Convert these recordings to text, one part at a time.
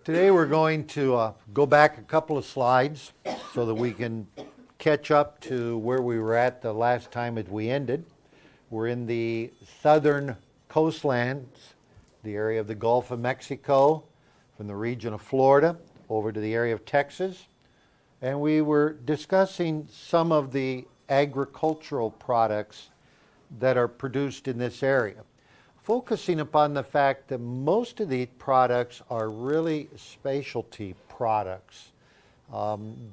Today we're going to go back a couple of slides so that we can catch up to where we were at the last time that we ended. We're in the southern coastlands, the area of the Gulf of Mexico, from the region of Florida over to the area of Texas. And we were discussing some of the agricultural products that are produced in this area, focusing upon the fact that most of these products are really specialty products.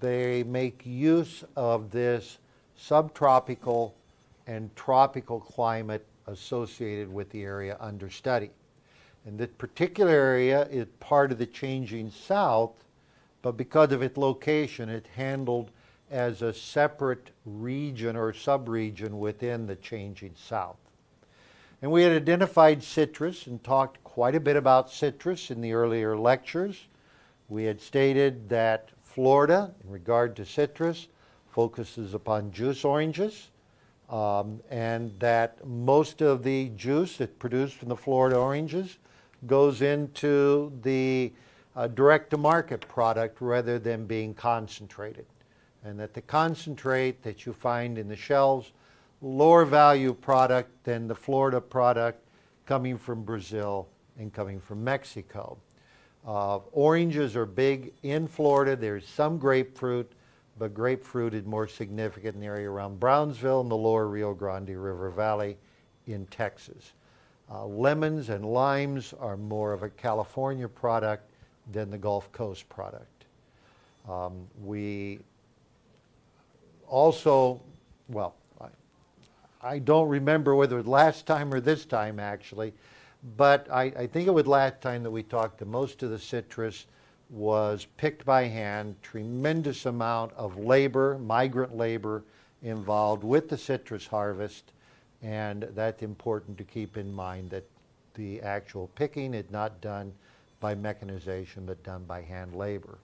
They make use of this subtropical and tropical climate associated with the area under study. And this particular area is part of the changing South, but because of its location, it's handled as a separate region or subregion within the changing South. And we had identified citrus and talked quite a bit about citrus in the earlier lectures. We had stated that Florida, in regard to citrus, focuses upon juice oranges, and that most of the juice that's produced from the Florida oranges goes into the direct-to-market product rather than being concentrated. And that the concentrate that you find in the shelves, lower value product than the Florida product coming from Brazil and coming from Mexico. Oranges are big in Florida. There's some grapefruit, but grapefruit is more significant in the area around Brownsville and the lower Rio Grande River Valley in Texas. Lemons and limes are more of a California product than the Gulf Coast product. We also, well, I don't remember whether it was last time or this time actually, but I think it was last time that we talked that most of the citrus was picked by hand, tremendous amount of labor, migrant labor involved with the citrus harvest, and that's important to keep in mind that the actual picking is not done by mechanization but done by hand labor.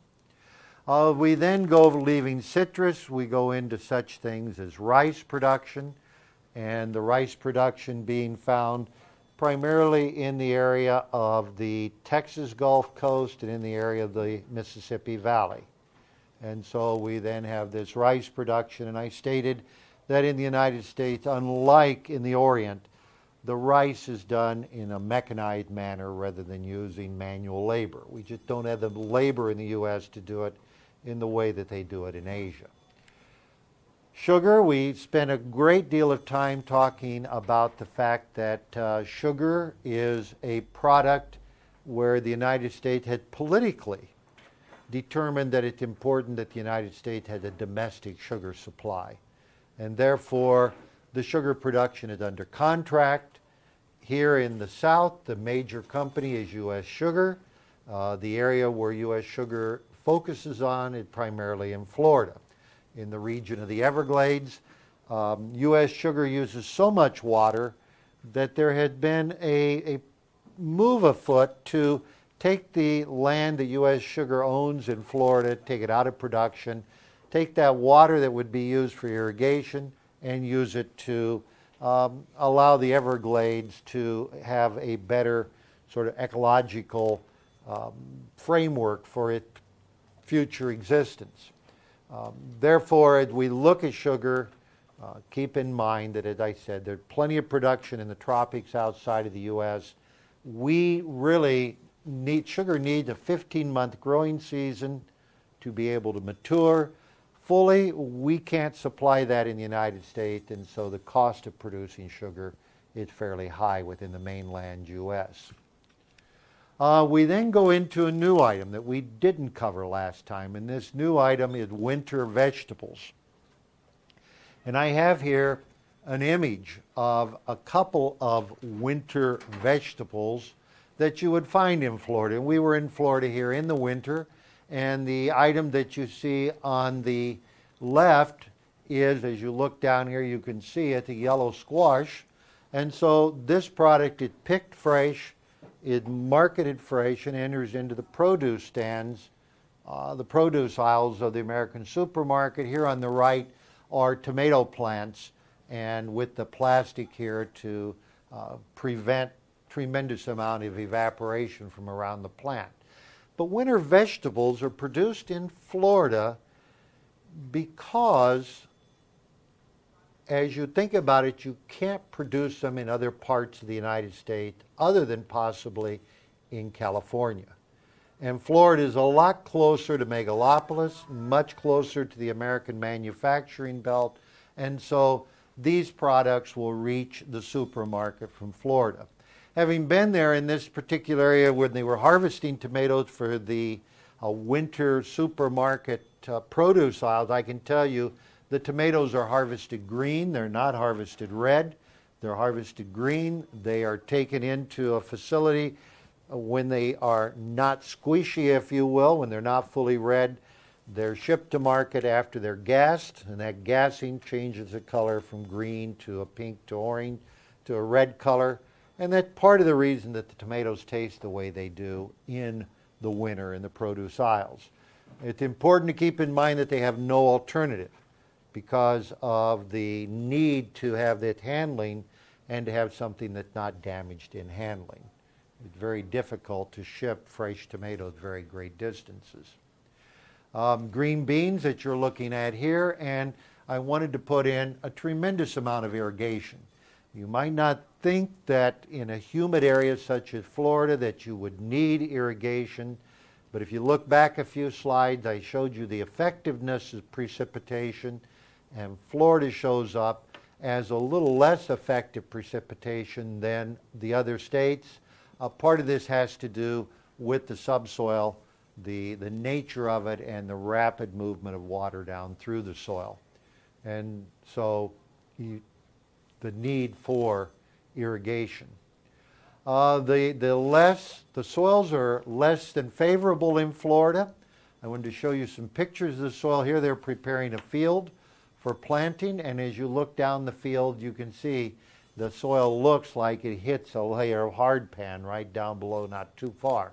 We then go, leaving citrus, we go into such things as rice production, and the rice production being found primarily in the area of the Texas Gulf Coast and in the area of the Mississippi Valley. And so we then have this rice production, and I stated that in the United States, unlike in the Orient, the rice is done in a mechanized manner rather than using manual labor. We just don't have the labor in the U.S. to do it in the way that they do it in Asia. Sugar, we spent a great deal of time talking about the fact that sugar is a product where the United States had politically determined that it's important that the United States had a domestic sugar supply. And therefore, the sugar production is under contract. Here in the South, the major company is U.S. Sugar. The area where U.S. Sugar focuses on is primarily in Florida. In the region of the Everglades, U.S. Sugar uses so much water that there had been a move afoot to take the land that U.S. Sugar owns in Florida, take it out of production, take that water that would be used for irrigation and use it to allow the Everglades to have a better sort of ecological framework for its future existence. Therefore, as we look at sugar, keep in mind that, as I said, there's plenty of production in the tropics outside of the U.S. We really need, sugar needs a 15-month growing season to be able to mature fully. We can't supply that in the United States, and so the cost of producing sugar is fairly high within the mainland U.S. We then go into a new item that we didn't cover last time, and this new item is winter vegetables. And I have here an image of a couple of winter vegetables that you would find in Florida. We were in Florida here in the winter, and the item that you see on the left is, as you look down here, you can see it, the yellow squash. And so this product is picked fresh, is marketed fresh, and enters into the produce stands, the produce aisles of the American supermarket. Here on the right are tomato plants, and with the plastic here to prevent tremendous amount of evaporation from around the plant. But winter vegetables are produced in Florida because, as you think about it, you can't produce them in other parts of the United States other than possibly in California. And Florida is a lot closer to Megalopolis, much closer to the American manufacturing belt, and so these products will reach the supermarket from Florida. Having been there in this particular area when they were harvesting tomatoes for the winter supermarket produce aisles, I can tell you the tomatoes are harvested green. They're not harvested red. They're harvested green. They are taken into a facility when they are not squishy, if you will, when they're not fully red. They're shipped to market after they're gassed, and that gassing changes the color from green to a pink to orange to a red color. And that's part of the reason that the tomatoes taste the way they do in the winter in the produce aisles. It's important to keep in mind that they have no alternative because of the need to have that handling and to have something that's not damaged in handling. It's very difficult to ship fresh tomatoes very great distances. Green beans that you're looking at here, and I wanted to put in a tremendous amount of irrigation. You might not think that in a humid area such as Florida that you would need irrigation, but if you look back a few slides, I showed you the effectiveness of precipitation, and Florida shows up as a little less effective precipitation than the other states. Part of this has to do with the subsoil, the nature of it, and the rapid movement of water down through the soil. And so the need for irrigation. The soils are less than favorable in Florida. I wanted to show you some pictures of the soil here. They're preparing a field for planting, and as you look down the field, you can see the soil looks like it hits a layer of hardpan right down below, not too far.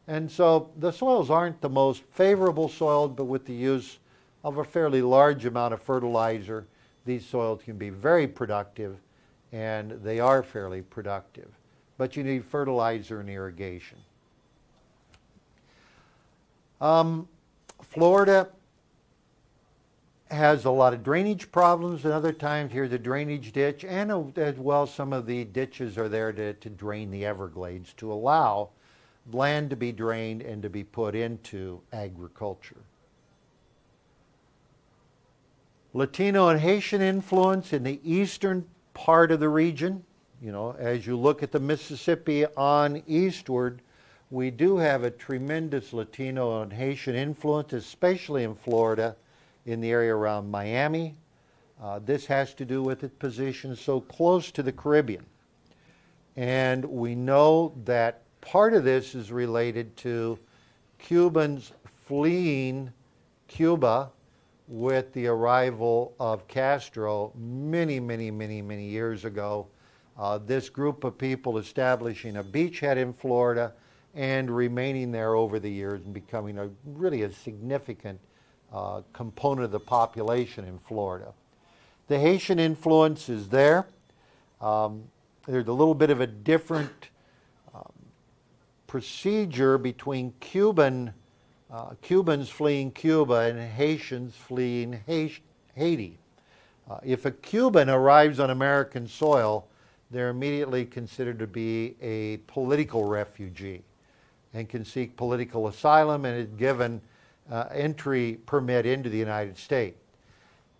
And so the soils aren't the most favorable soils, but with the use of a fairly large amount of fertilizer, these soils can be very productive, and they are fairly productive. But you need fertilizer and irrigation. Florida has a lot of drainage problems, and other times here's a drainage ditch, and as well some of the ditches are there to drain the Everglades to allow land to be drained and to be put into agriculture. Latino and Haitian influence in the eastern part of the region. You know, as you look at the Mississippi on eastward, we do have a tremendous Latino and Haitian influence, especially in Florida, in the area around Miami. This has to do with its position so close to the Caribbean. And we know that part of this is related to Cubans fleeing Cuba with the arrival of Castro many years ago. This group of people establishing a beachhead in Florida and remaining there over the years and becoming really a significant component of the population in Florida. The Haitian influence is there. There's a little bit of a different procedure between Cubans fleeing Cuba and Haitians fleeing Haiti. If a Cuban arrives on American soil, they're immediately considered to be a political refugee and can seek political asylum and is given entry permit into the United States.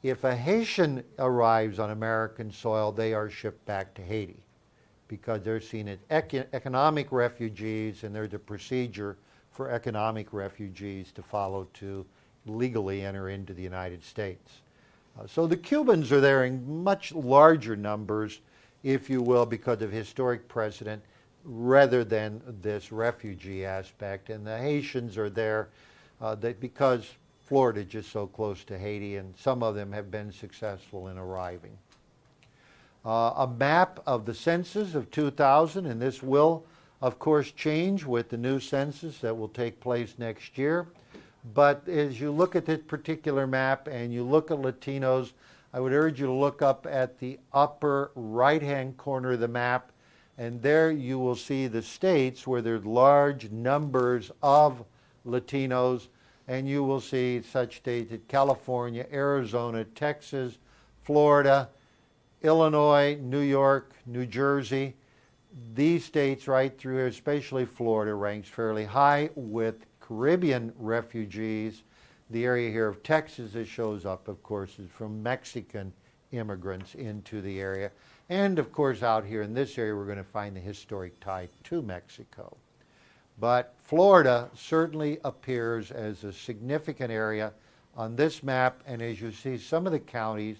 If a Haitian arrives on American soil, they are shipped back to Haiti because they're seen as economic refugees, and there's a procedure for economic refugees to follow to legally enter into the United States. So the Cubans are there in much larger numbers, if you will, because of historic precedent rather than this refugee aspect. And the Haitians are there because Florida is just so close to Haiti, and some of them have been successful in arriving. A map of the census of 2000, and this will, of course, change with the new census that will take place next year. But as you look at this particular map and you look at Latinos, I would urge you to look up at the upper right-hand corner of the map. And there you will see the states where there's large numbers of Latinos, and you will see such states as California, Arizona, Texas, Florida, Illinois, New York, New Jersey. These states right through here, especially Florida, ranks fairly high with Caribbean refugees. The area here of Texas that shows up, of course, is from Mexican immigrants into the area. And, of course, out here in this area, we're going to find the historic tie to Mexico. But Florida certainly appears as a significant area on this map. And as you see, some of the counties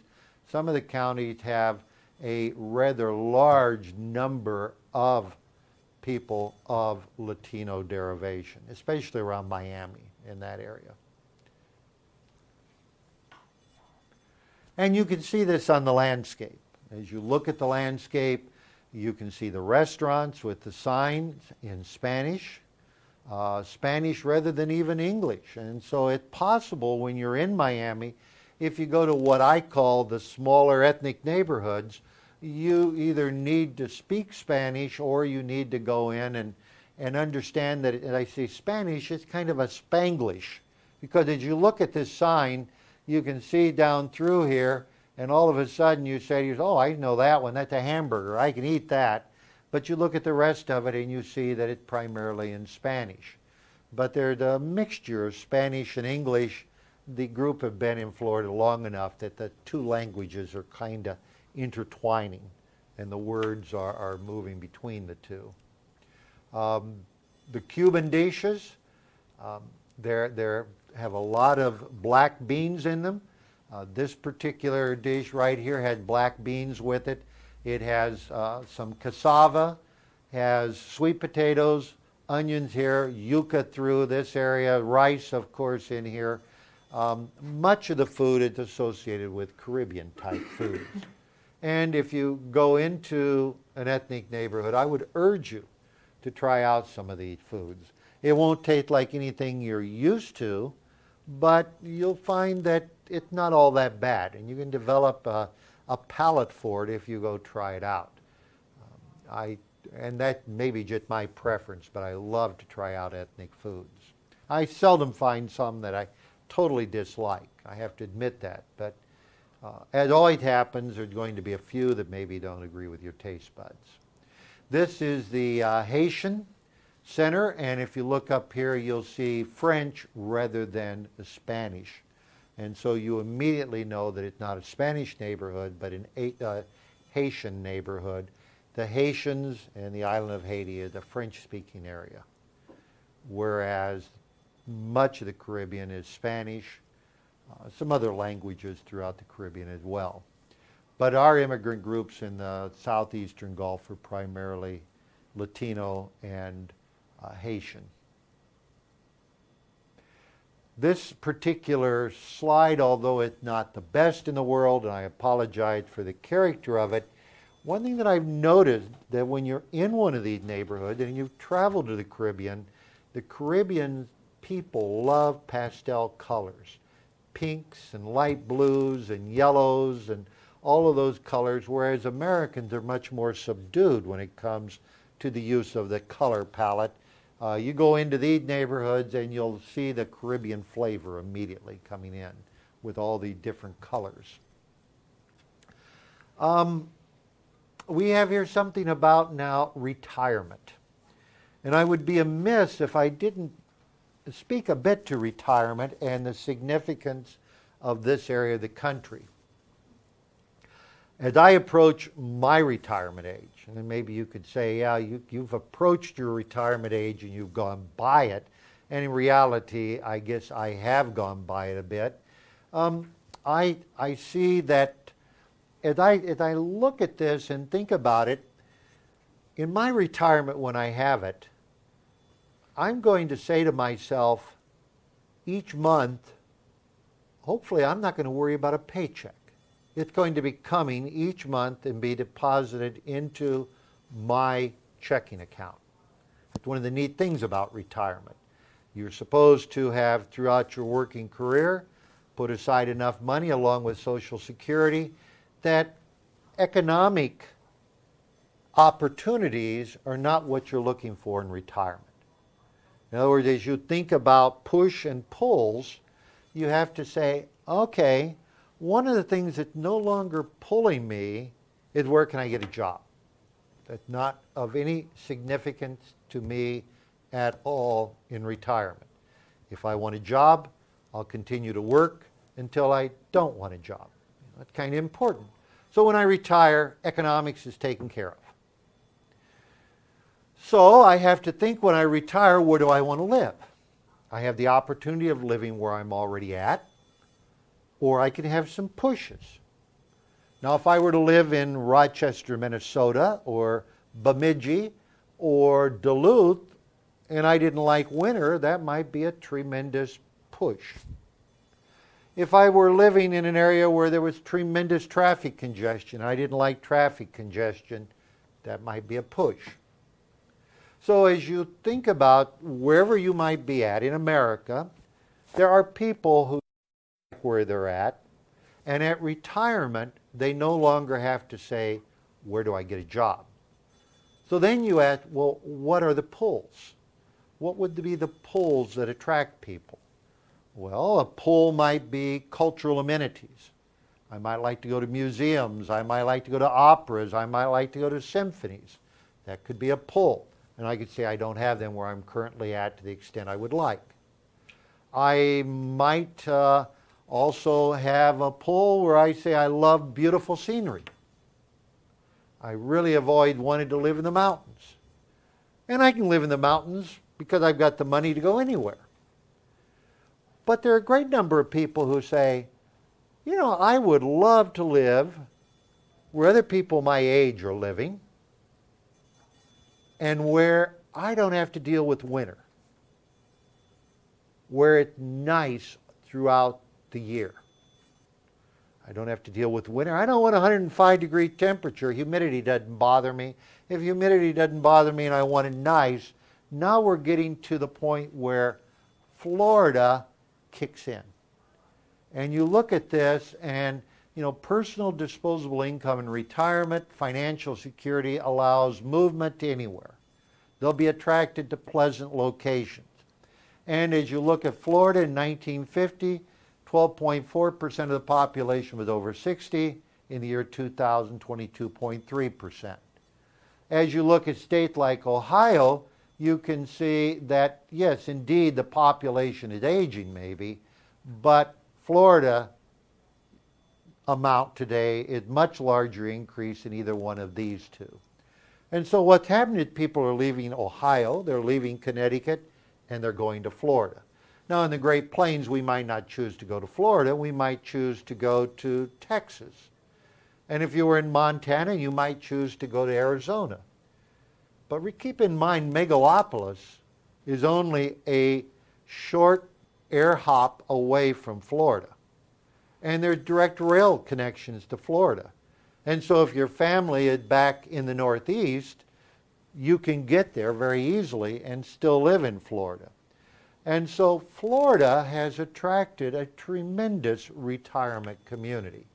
have a rather large number of people of Latino derivation, especially around Miami in that area. And you can see this on the landscape. As you look at the landscape, you can see the restaurants with the signs in Spanish, Spanish rather than even English. And so it's possible when you're in Miami, if you go to what I call the smaller ethnic neighborhoods, you either need to speak Spanish or you need to go in and understand that, and I say Spanish, it's kind of a Spanglish. Because as you look at this sign, you can see down through here, and all of a sudden you say, oh, I know that one, that's a hamburger, I can eat that. But you look at the rest of it and you see that it's primarily in Spanish. But there's a mixture of Spanish and English. The group have been in Florida long enough that the two languages are kind of intertwining, and the words are moving between the two. The Cuban dishes, they have a lot of black beans in them. This particular dish right here had black beans with it. It has some cassava, has sweet potatoes, onions here, yuca through this area, rice, of course, in here. Much of the food is associated with Caribbean type foods. And if you go into an ethnic neighborhood, I would urge you to try out some of these foods. It won't taste like anything you're used to, but you'll find that it's not all that bad, and you can develop a palate for it if you go try it out. And that may be just my preference, but I love to try out ethnic foods. I seldom find some that I totally dislike. I have to admit that, but as always happens, there's going to be a few that maybe don't agree with your taste buds. This is the Haitian Center, and if you look up here, you'll see French rather than the Spanish. And so you immediately know that it's not a Spanish neighborhood, but an Haitian neighborhood. The Haitians and the island of Haiti is a French-speaking area, whereas much of the Caribbean is Spanish, some other languages throughout the Caribbean as well. But our immigrant groups in the southeastern Gulf are primarily Latino and Haitian. This particular slide, although it's not the best in the world, and I apologize for the character of it, one thing that I've noticed that when you're in one of these neighborhoods and you've traveled to the Caribbean people love pastel colors. Pinks and light blues and yellows and all of those colors, whereas Americans are much more subdued when it comes to the use of the color palette. You go into these neighborhoods and you'll see the Caribbean flavor immediately coming in with all the different colors. We have here something about now retirement. And I would be amiss if I didn't speak a bit to retirement and the significance of this area of the country. As I approach my retirement age, and then maybe you could say, yeah, you've approached your retirement age and you've gone by it, and in reality, I guess I have gone by it a bit. I see that as I look at this and think about it, in my retirement when I have it, I'm going to say to myself each month, hopefully I'm not going to worry about a paycheck. It's going to be coming each month and be deposited into my checking account. It's one of the neat things about retirement. You're supposed to have, throughout your working career, put aside enough money along with Social Security that economic opportunities are not what you're looking for in retirement. In other words, as you think about push and pulls, you have to say, okay, one of the things that's no longer pulling me is where can I get a job? That's not of any significance to me at all in retirement. If I want a job, I'll continue to work until I don't want a job. That's kind of important. So when I retire, economics is taken care of. So I have to think when I retire, where do I want to live? I have the opportunity of living where I'm already at, or I can have some pushes. Now, if I were to live in Rochester, Minnesota, or Bemidji, or Duluth, and I didn't like winter, that might be a tremendous push. If I were living in an area where there was tremendous traffic congestion, I didn't like traffic congestion, that might be a push. So as you think about wherever you might be at in America, there are people who like where they're at, and at retirement, they no longer have to say, where do I get a job? So then you ask, well, what are the pulls? What would be the pulls that attract people? Well, a pull might be cultural amenities. I might like to go to museums. I might like to go to operas. I might like to go to symphonies. That could be a pull. And I could say I don't have them where I'm currently at to the extent I would like. I might also have a pull where I say I love beautiful scenery. I really avoid wanting to live in the mountains. And I can live in the mountains because I've got the money to go anywhere. But there are a great number of people who say, you know, I would love to live where other people my age are living and where I don't have to deal with winter, where it's nice throughout the year. I don't have to deal with winter. I don't want 105-degree temperature. Humidity doesn't bother me. If humidity doesn't bother me and I want it nice, now we're getting to the point where Florida kicks in. And you look at this and, you know, personal disposable income in retirement, financial security allows movement to anywhere. They'll be attracted to pleasant locations. And as you look at Florida in 1950, 12.4% of the population was over 60. In the year 2000, 22.3%. As you look at states like Ohio, you can see that, yes, indeed, the population is aging maybe, but Florida amount today is much larger increase in either one of these two. And so what's happening is people are leaving Ohio, they're leaving Connecticut, and they're going to Florida. Now in the Great Plains, we might not choose to go to Florida, we might choose to go to Texas. And if you were in Montana, you might choose to go to Arizona. But keep in mind, Megalopolis is only a short air hop away from Florida. And there's direct rail connections to Florida. And so if your family is back in the Northeast, you can get there very easily and still live in Florida. And so Florida has attracted a tremendous retirement community.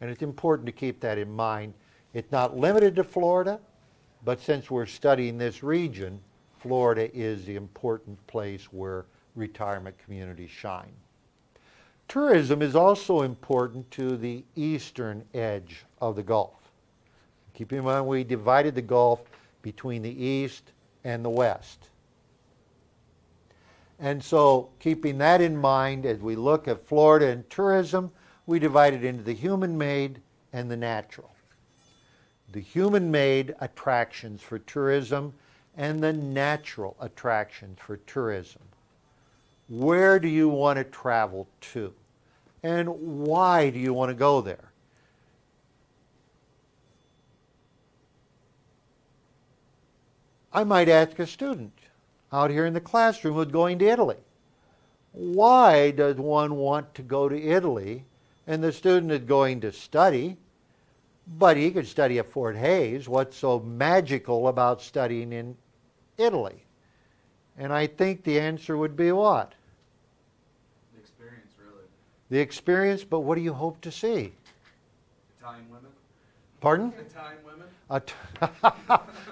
And it's important to keep that in mind. It's not limited to Florida, but since we're studying this region, Florida is the important place where retirement communities shine. Tourism is also important to the eastern edge of the Gulf. Keep in mind we divided the Gulf between the east and the west. And so keeping that in mind as we look at Florida and tourism, we divide it into the human-made and the natural. The human-made attractions for tourism and the natural attractions for tourism. Where do you want to travel to? And why do you want to go there? I might ask a student out here in the classroom who's going to Italy. Why does one want to go to Italy? And the student is going to study, but he could study at Fort Hayes. What's so magical about studying in Italy? And I think the answer would be what? The experience, really. The experience, but what do you hope to see? Italian women? Pardon? Italian women?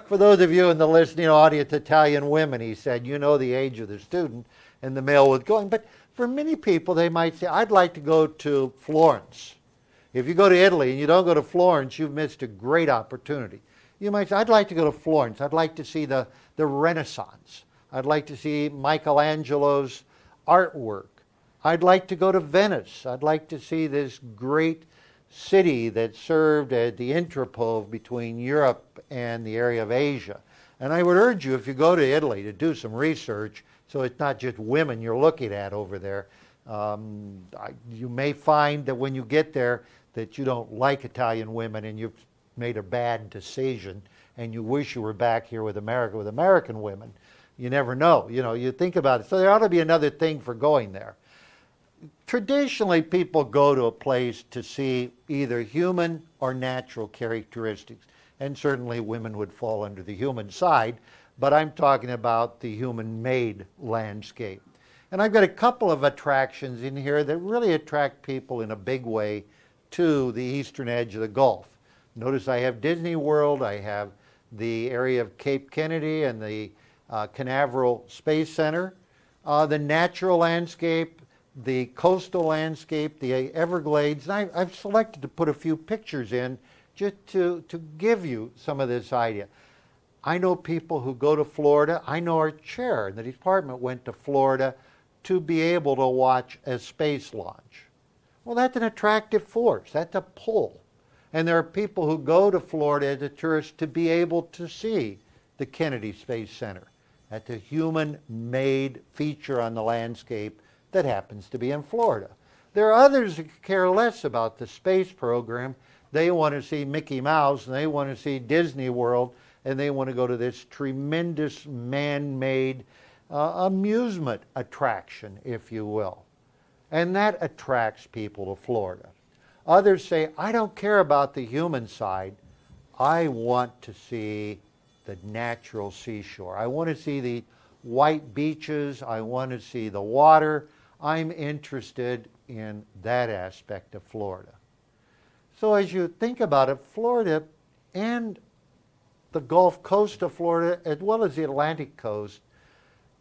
For those of you in the listening audience, Italian women, he said, you know the age of the student, and the male was going. But for many people, they might say, I'd like to go to Florence. If you go to Italy and you don't go to Florence, you've missed a great opportunity. You might say, I'd like to go to Florence. I'd like to see the Renaissance. I'd like to see Michelangelo's artwork. I'd like to go to Venice. I'd like to see this great city that served as the entrepot between Europe and the area of Asia. And I would urge you, if you go to Italy, to do some research so it's not just women you're looking at over there. You may find that when you get there that you don't like Italian women and you've made a bad decision and you wish you were back here with America with American women. You never know. You know, you think about it. So there ought to be another thing for going there. Traditionally, people go to a place to see either human or natural characteristics. And certainly women would fall under the human side, but I'm talking about the human-made landscape. And I've got a couple of attractions in here that really attract people in a big way to the eastern edge of the Gulf. Notice I have Disney World, I have the area of Cape Kennedy and the Canaveral Space Center, the natural landscape, the coastal landscape, the Everglades. And I've selected to put a few pictures in just to give you some of this idea. I know people who go to Florida. I know our chair in the department went to Florida to be able to watch a space launch. Well, that's an attractive force. That's a pull. And there are people who go to Florida as a tourist to be able to see the Kennedy Space Center. That's a human-made feature on the landscape that happens to be in Florida. There are others that care less about the space program. They want to see Mickey Mouse, and they want to see Disney World, and they want to go to this tremendous man-made amusement attraction, if you will. And that attracts people to Florida. Others say, I don't care about the human side. I want to see the natural seashore. I want to see the white beaches. I want to see the water. I'm interested in that aspect of Florida. So as you think about it, Florida and the Gulf Coast of Florida, as well as the Atlantic coast,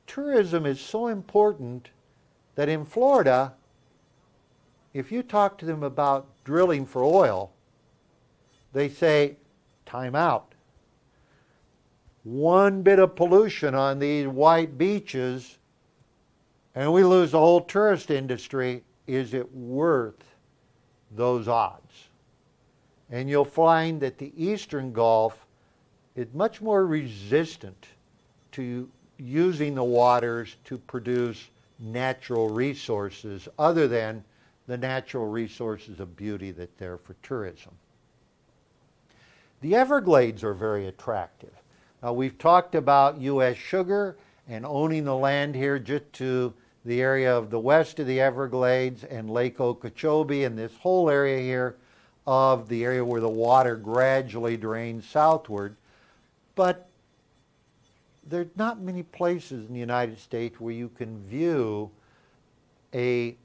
tourism is so important that in Florida, if you talk to them about drilling for oil, they say, time out. One bit of pollution on these white beaches and we lose the whole tourist industry. Is it worth those odds? And you'll find that the Eastern Gulf is much more resistant to using the waters to produce natural resources other than the natural resources of beauty that they're for tourism. The Everglades are very attractive. Now, we've talked about U.S. sugar and owning the land here just to the area of the west of the Everglades and Lake Okeechobee and this whole area here of the area where the water gradually drains southward. But there's not many places in the United States where you can view a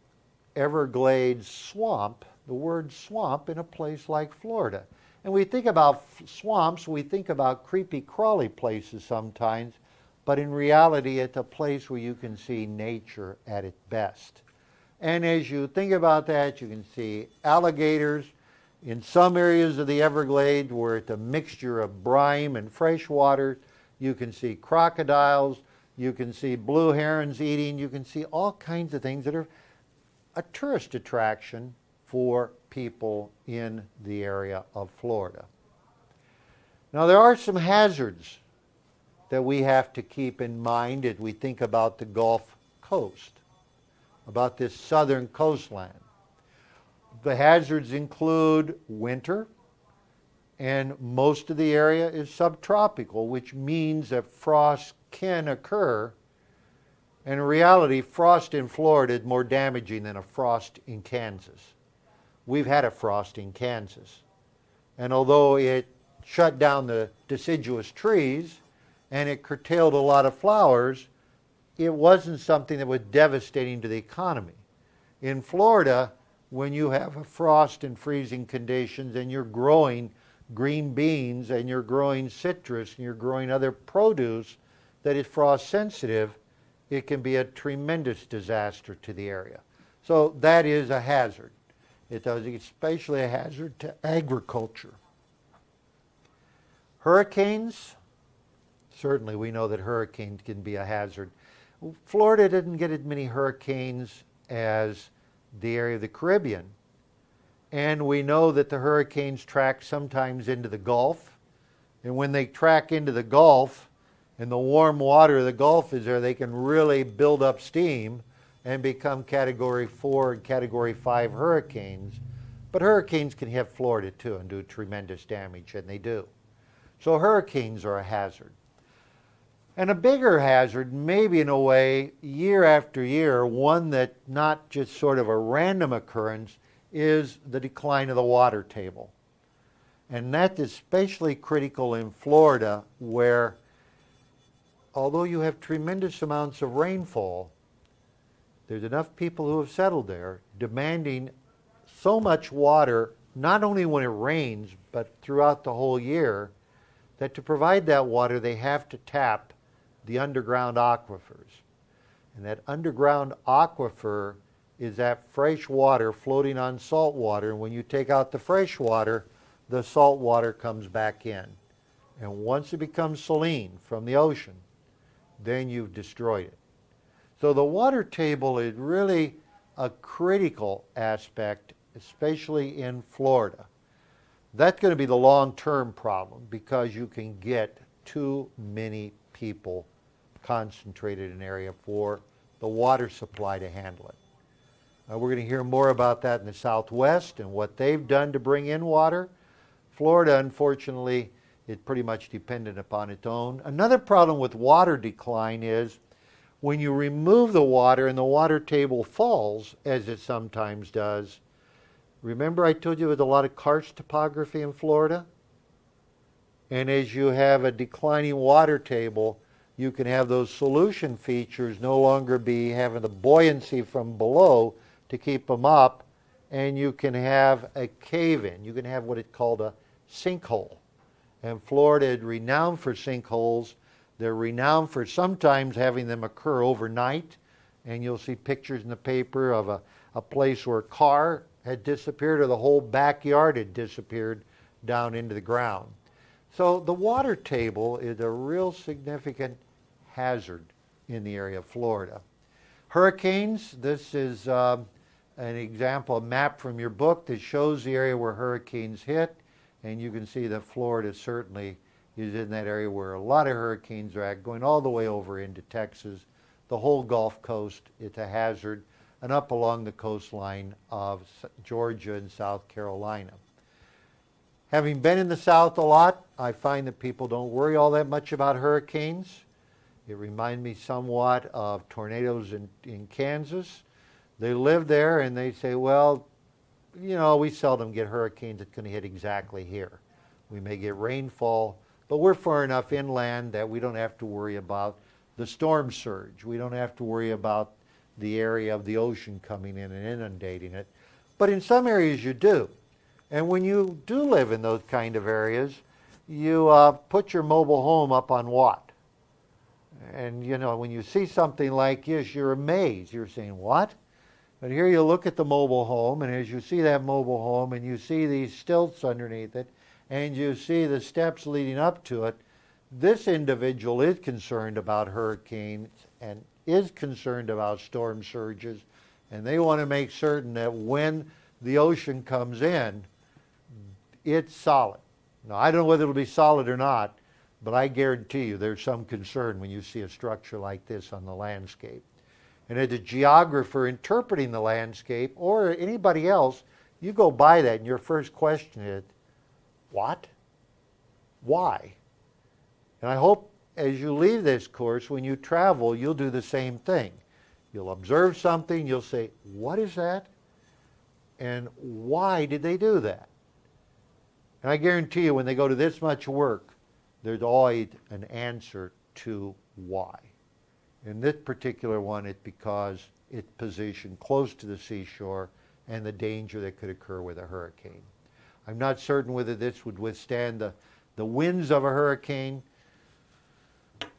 Everglades swamp, the word swamp, in a place like Florida. And we think about swamps, we think about creepy crawly places sometimes, but in reality it's a place where you can see nature at its best. And as you think about that, you can see alligators in some areas of the Everglades where it's a mixture of brine and fresh water. You can see crocodiles, you can see blue herons eating, you can see all kinds of things that are a tourist attraction for people in the area of Florida. Now, there are some hazards that we have to keep in mind as we think about the Gulf Coast, about this southern coastline. The hazards include winter, and most of the area is subtropical, which means that frost can occur. And in reality, frost in Florida is more damaging than a frost in Kansas. We've had a frost in Kansas. And although it shut down the deciduous trees and it curtailed a lot of flowers, it wasn't something that was devastating to the economy. In Florida, when you have a frost and freezing conditions and you're growing green beans and you're growing citrus and you're growing other produce that is frost sensitive, it can be a tremendous disaster to the area. So that is a hazard. It does, especially a hazard to agriculture. Hurricanes, certainly we know that hurricanes can be a hazard. Florida didn't get as many hurricanes as the area of the Caribbean. And we know that the hurricanes track sometimes into the Gulf. And when they track into the Gulf and the warm water of the Gulf is there, they can really build up steam and become Category 4 and Category 5 hurricanes. But hurricanes can hit Florida too and do tremendous damage, and they do. So hurricanes are a hazard. And a bigger hazard, maybe in a way, year after year, one that not just sort of a random occurrence, is the decline of the water table. And that's especially critical in Florida, where although you have tremendous amounts of rainfall, there's enough people who have settled there demanding so much water, not only when it rains, but throughout the whole year, that to provide that water, they have to tap the underground aquifers. And that underground aquifer is that fresh water floating on salt water. And when you take out the fresh water, the salt water comes back in. And once it becomes saline from the ocean, then you've destroyed it. So the water table is really a critical aspect, especially in Florida. That's going to be the long-term problem because you can get too many people concentrated in an area for the water supply to handle it. We're going to hear more about that in the Southwest and what they've done to bring in water. Florida, unfortunately, is pretty much dependent upon its own. Another problem with water decline is when you remove the water and the water table falls, as it sometimes does. Remember I told you there's a lot of karst topography in Florida? And as you have a declining water table, you can have those solution features no longer be having the buoyancy from below to keep them up, and you can have a cave-in. You can have what is called a sinkhole. And Florida is renowned for sinkholes. They're renowned for sometimes having them occur overnight, and you'll see pictures in the paper of a place where a car had disappeared or the whole backyard had disappeared down into the ground. So the water table is a real significant hazard in the area of Florida. Hurricanes, this is an example, a map from your book that shows the area where hurricanes hit, and you can see that Florida certainly is in that area where a lot of hurricanes are at, going all the way over into Texas, the whole Gulf Coast. It's a hazard, and up along the coastline of Georgia and South Carolina. Having been in the South a lot, I find that people don't worry all that much about hurricanes. It reminds me somewhat of tornadoes in Kansas. They live there and they say, well, you know, we seldom get hurricanes that's going to hit exactly here. We may get rainfall, but we're far enough inland that we don't have to worry about the storm surge. We don't have to worry about the area of the ocean coming in and inundating it. But in some areas you do. And when you do live in those kind of areas, you put your mobile home up on what? And you know, when you see something like this, you're amazed. You're saying, what? But here you look at the mobile home, and as you see that mobile home, and you see these stilts underneath it, and you see the steps leading up to it, this individual is concerned about hurricanes and is concerned about storm surges, and they want to make certain that when the ocean comes in, it's solid. Now, I don't know whether it'll be solid or not, but I guarantee you there's some concern when you see a structure like this on the landscape. And as a geographer interpreting the landscape, or anybody else, you go by that and your first question is, what? Why? And I hope as you leave this course, when you travel, you'll do the same thing. You'll observe something, you'll say, what is that? And why did they do that? And I guarantee you when they go to this much work, there's always an answer to why. In this particular one, it's because it's positioned close to the seashore and the danger that could occur with a hurricane. I'm not certain whether this would withstand the winds of a hurricane.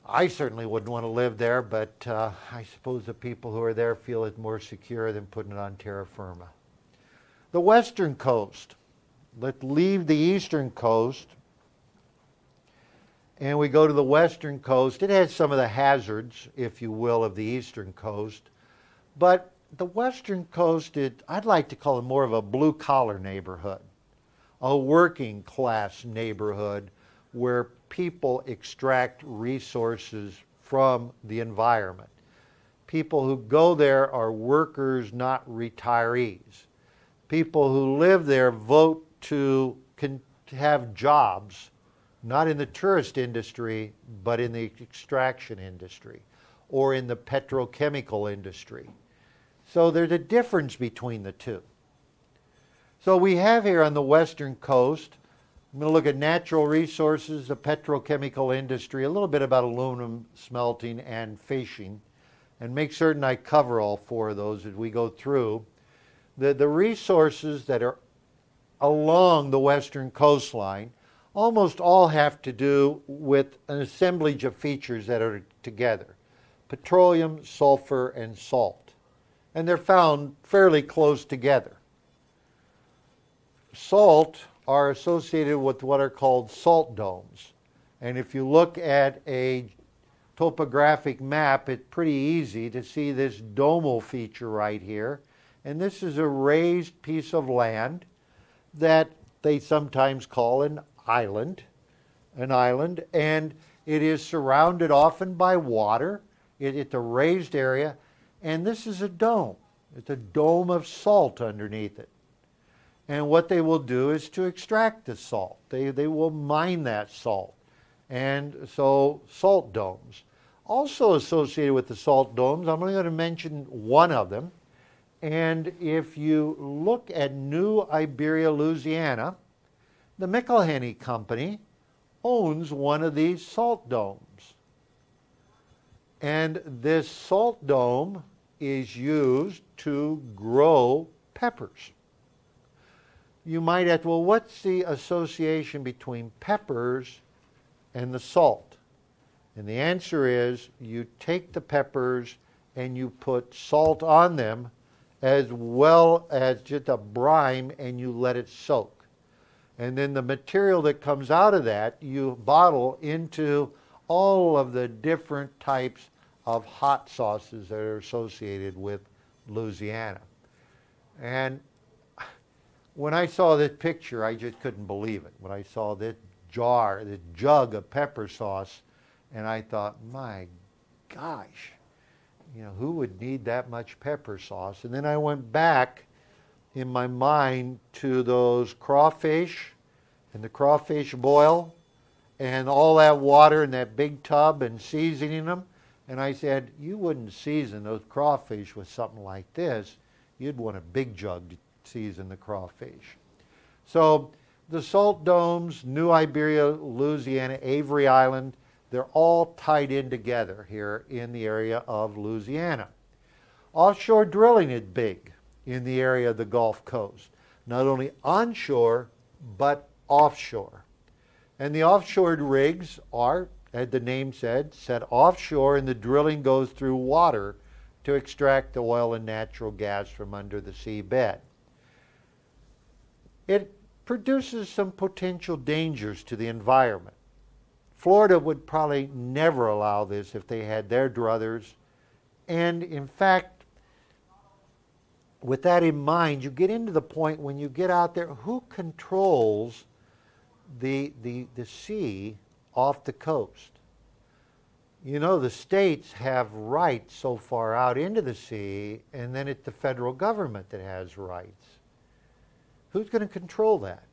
I certainly wouldn't want to live there, but I suppose the people who are there feel it more secure than putting it on terra firma. The western coast. Let's leave the eastern coast and we go to the western coast. It has some of the hazards, if you will, of the eastern coast. But the western coast, I'd like to call it more of a blue-collar neighborhood, a working class neighborhood where people extract resources from the environment. People who go there are workers, not retirees. People who live there vote to have jobs, not in the tourist industry, but in the extraction industry or in the petrochemical industry. So there's a difference between the two. So we have here on the western coast, I'm going to look at natural resources, the petrochemical industry, a little bit about aluminum smelting and fishing, and make certain I cover all four of those as we go through. The resources that are along the western coastline almost all have to do with an assemblage of features that are together: petroleum, sulfur, and salt. And they're found fairly close together. Salt are associated with what are called salt domes. And if you look at a topographic map, it's pretty easy to see this domal feature right here. And this is a raised piece of land that they sometimes call an island, and it is surrounded often by water. It's a raised area, and this is a dome. It's a dome of salt underneath it. And what they will do is to extract the salt. They will mine that salt. And so salt domes. Also associated with the salt domes, I'm only going to mention one of them. And if you look at New Iberia, Louisiana, the McIlhenny Company owns one of these salt domes. And this salt dome is used to grow peppers. You might ask, well, what's the association between peppers and the salt? And the answer is you take the peppers and you put salt on them as well as just a brine, and you let it soak. And then the material that comes out of that you bottle into all of the different types of hot sauces that are associated with Louisiana. And when I saw this picture, I just couldn't believe it. When I saw this jar, this jug of pepper sauce, and I thought, my gosh, who would need that much pepper sauce? And then I went back in my mind to those crawfish and the crawfish boil and all that water in that big tub and seasoning them. And I said, you wouldn't season those crawfish with something like this. You'd want a big jug to season the crawfish. So the salt domes, New Iberia, Louisiana, Avery Island, they're all tied in together here in the area of Louisiana. Offshore drilling is big in the area of the Gulf Coast, not only onshore, but offshore. And the offshore rigs are, as the name said, set offshore, and the drilling goes through water to extract the oil and natural gas from under the seabed. It produces some potential dangers to the environment. Florida would probably never allow this if they had their druthers. And in fact, with that in mind, you get into the point when you get out there, who controls the sea off the coast? The states have rights so far out into the sea, and then it's the federal government that has rights. Who's going to control that?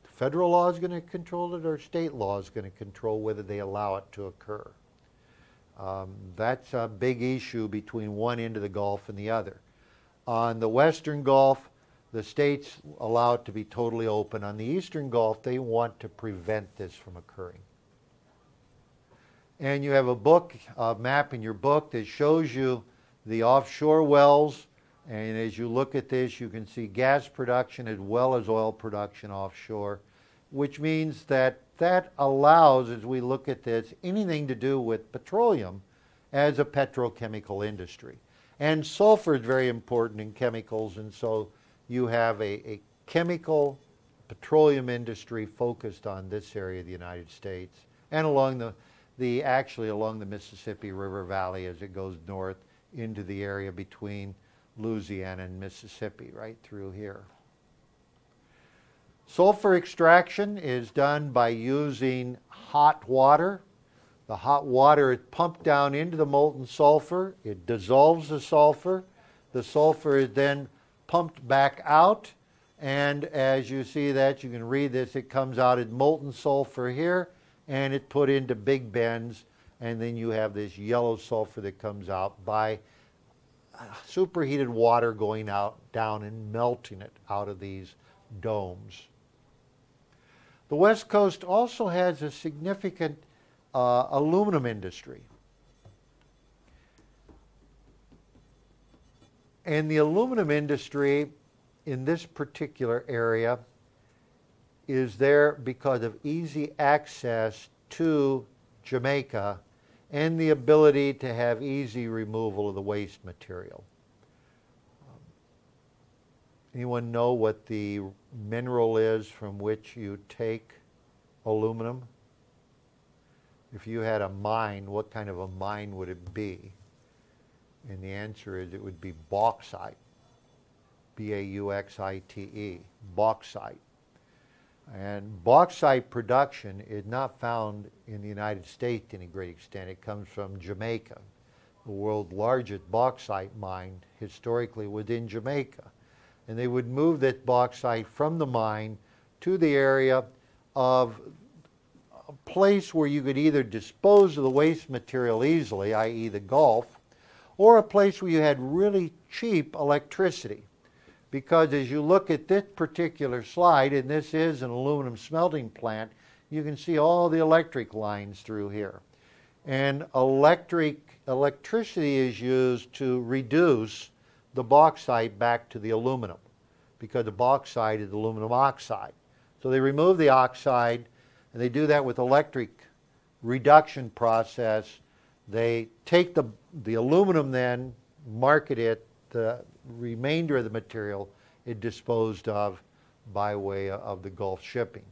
Federal law is going to control it, or state law is going to control whether they allow it to occur. That's a big issue between one end of the Gulf and the other. On the western Gulf, the states allow it to be totally open. On the eastern Gulf, they want to prevent this from occurring. And you have a map in your book that shows you the offshore wells And as you look at this, you can see gas production as well as oil production offshore, which means that that allows, as we look at this, anything to do with petroleum as a petrochemical industry. And sulfur is very important in chemicals, and so you have a chemical petroleum industry focused on this area of the United States and along actually along the Mississippi River Valley as it goes north into the area between Louisiana and Mississippi, right through here. Sulfur extraction is done by using hot water. The hot water is pumped down into the molten sulfur. It dissolves the sulfur. The sulfur is then pumped back out. And as you see that, you can read this, it comes out as molten sulfur here, and it's put into big bends. And then you have this yellow sulfur that comes out by superheated water going out, down and melting it out of these domes. The West Coast also has a significant aluminum industry. And the aluminum industry in this particular area is there because of easy access to Jamaica and the ability to have easy removal of the waste material. Anyone know what the mineral is from which you take aluminum? If you had a mine, what kind of a mine would it be? And the answer is it would be bauxite. B-A-U-X-I-T-E, bauxite. And bauxite production is not found in the United States to any great extent. It comes from Jamaica. The world's largest bauxite mine historically was in Jamaica. And they would move that bauxite from the mine to the area of a place where you could either dispose of the waste material easily, i.e. the Gulf, or a place where you had really cheap electricity. Because as you look at this particular slide, and this is an aluminum smelting plant, you can see all the electric lines through here. And electricity is used to reduce the bauxite back to the aluminum, because the bauxite is aluminum oxide. So they remove the oxide, and they do that with electric reduction process. They take the aluminum then, market it, the remainder of the material is disposed of by way of the Gulf shipping.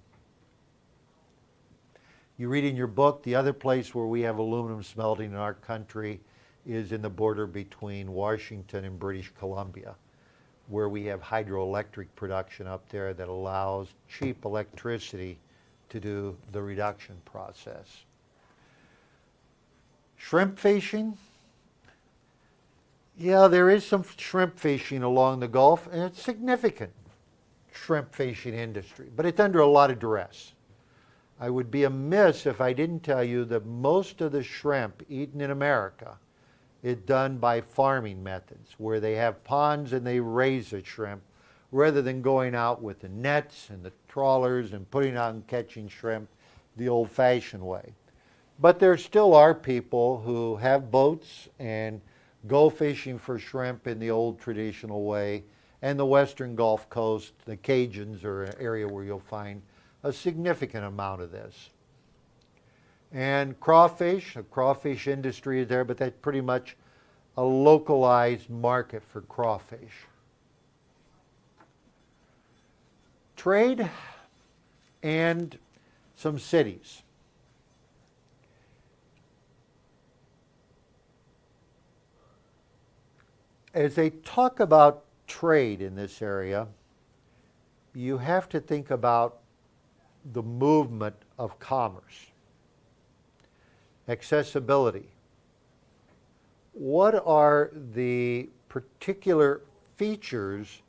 You read in your book, the other place where we have aluminum smelting in our country is in the border between Washington and British Columbia, where we have hydroelectric production up there that allows cheap electricity to do the reduction process. Shrimp fishing. Yeah, there is some shrimp fishing along the Gulf, and it's significant shrimp fishing industry, but it's under a lot of duress. I would be amiss if I didn't tell you that most of the shrimp eaten in America is done by farming methods, where they have ponds and they raise the shrimp, rather than going out with the nets and the trawlers and putting out and catching shrimp the old-fashioned way. But there still are people who have boats and go fishing for shrimp in the old traditional way. And the western Gulf Coast, the Cajuns, are an area where you'll find a significant amount of this. And crawfish, the crawfish industry is there, but that's pretty much a localized market for crawfish. Trade and some cities. As they talk about trade in this area, you have to think about the movement of commerce, accessibility. What are the particular features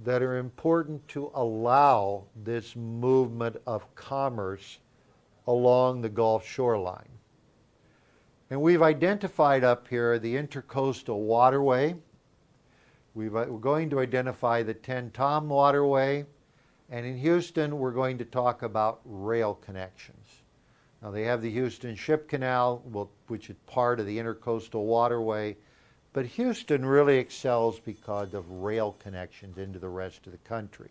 that are important to allow this movement of commerce along the Gulf shoreline? And we've identified up here the Intercoastal Waterway. We're going to identify the Tenn-Tom Waterway. And in Houston, we're going to talk about rail connections. Now, they have the Houston Ship Canal, which is part of the Intercoastal Waterway, But Houston really excels because of rail connections into the rest of the country.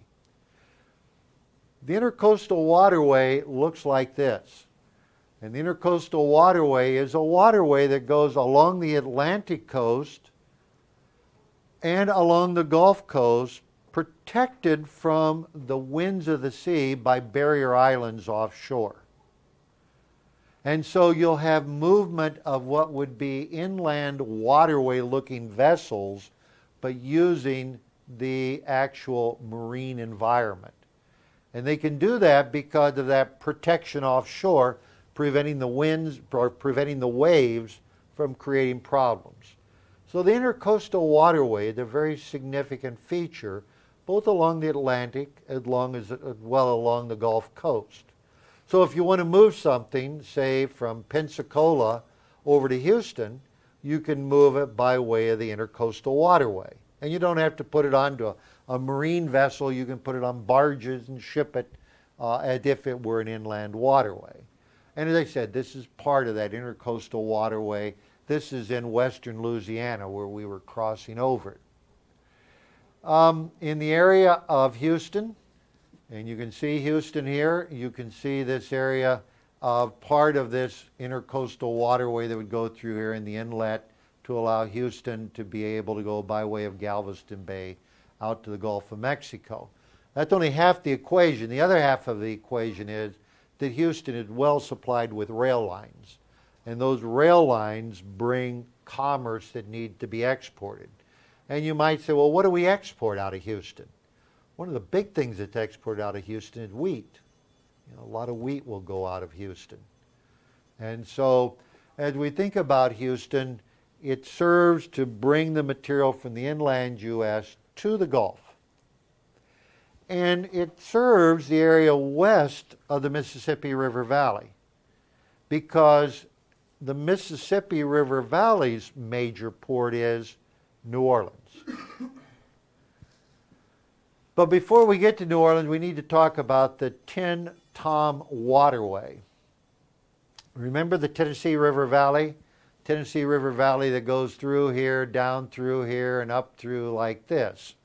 The Intercoastal Waterway looks like this. And the Intercoastal Waterway is a waterway that goes along the Atlantic coast and along the Gulf Coast, protected from the winds of the sea by barrier islands offshore. And so you'll have movement of what would be inland waterway-looking vessels, but using the actual marine environment. And they can do that because of that protection offshore, preventing the winds or preventing the waves from creating problems. So the Intercoastal Waterway is a very significant feature, both along the Atlantic as well along the Gulf Coast. So if you want to move something, say from Pensacola over to Houston, you can move it by way of the Intercoastal Waterway. And you don't have to put it onto a marine vessel. You can put it on barges and ship it as if it were an inland waterway. And as I said, this is part of that Intercoastal Waterway. This is in western Louisiana where we were crossing over it. In the area of Houston, and you can see Houston here, you can see this area of part of this Intercoastal Waterway that would go through here in the inlet to allow Houston to be able to go by way of Galveston Bay out to the Gulf of Mexico. That's only half the equation. The other half of the equation is that Houston is well supplied with rail lines. And those rail lines bring commerce that needs to be exported. And you might say, well, what do we export out of Houston? One of the big things that's exported out of Houston is wheat. You know, a lot of wheat will go out of Houston. And so as we think about Houston, it serves to bring the material from the inland U.S. to the Gulf. And it serves the area west of the Mississippi River Valley, because the Mississippi River Valley's major port is New Orleans. But before we get to New Orleans, we need to talk about the Tin Tom Waterway. Remember the Tennessee River Valley? Tennessee River Valley that goes through here, down through here, and up through like this.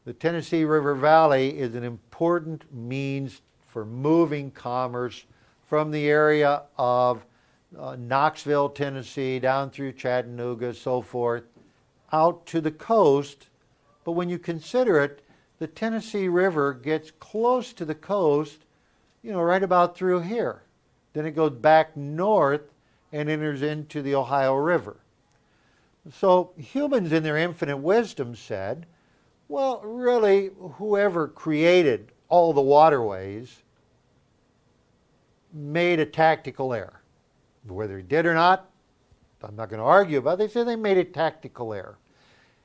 The Tennessee River Valley is an important means for moving commerce from the area of Knoxville, Tennessee, down through Chattanooga, so forth, out to the coast. But when you consider it, the Tennessee River gets close to the coast, you know, right about through here. Then it goes back north and enters into the Ohio River. So humans in their infinite wisdom said, well, really, whoever created all the waterways made a tactical error. Whether he did or not, I'm not going to argue about it. They say they made a tactical error.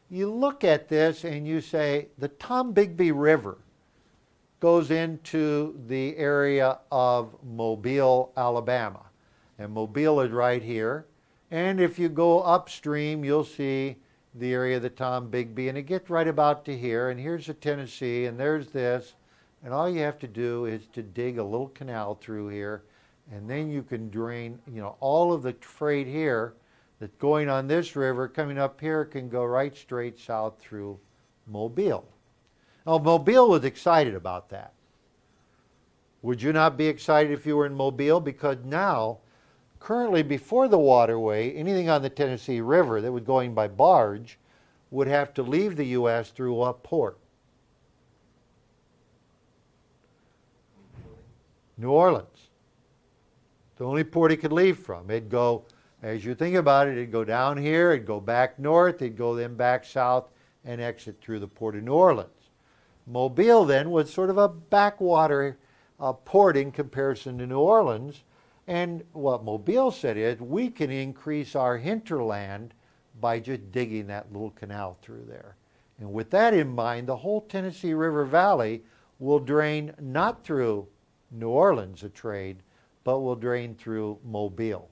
You look at this and you say, the Tombigbee River goes into the area of Mobile, Alabama. And Mobile is right here. And if you go upstream, you'll see the area of the Tombigbee, and it gets right about to here. And here's the Tennessee, and there's this. And all you have to do is to dig a little canal through here, and then you can drain, you know, all of the freight here that's going on this river, coming up here, can go right straight south through Mobile. Now, Mobile was excited about that. Would you not be excited if you were in Mobile? Because now, currently before the waterway, anything on the Tennessee River that was going by barge would have to leave the U.S. through what port? New Orleans. The only port it could leave from. It'd go, as you think about it, it'd go down here, it'd go back north, it'd go then back south and exit through the port of New Orleans. Mobile then was sort of a backwater port in comparison to New Orleans. And what Mobile said is, we can increase our hinterland by just digging that little canal through there. And with that in mind, the whole Tennessee River Valley will drain not through New Orleans, a trade, but will drain through Mobile.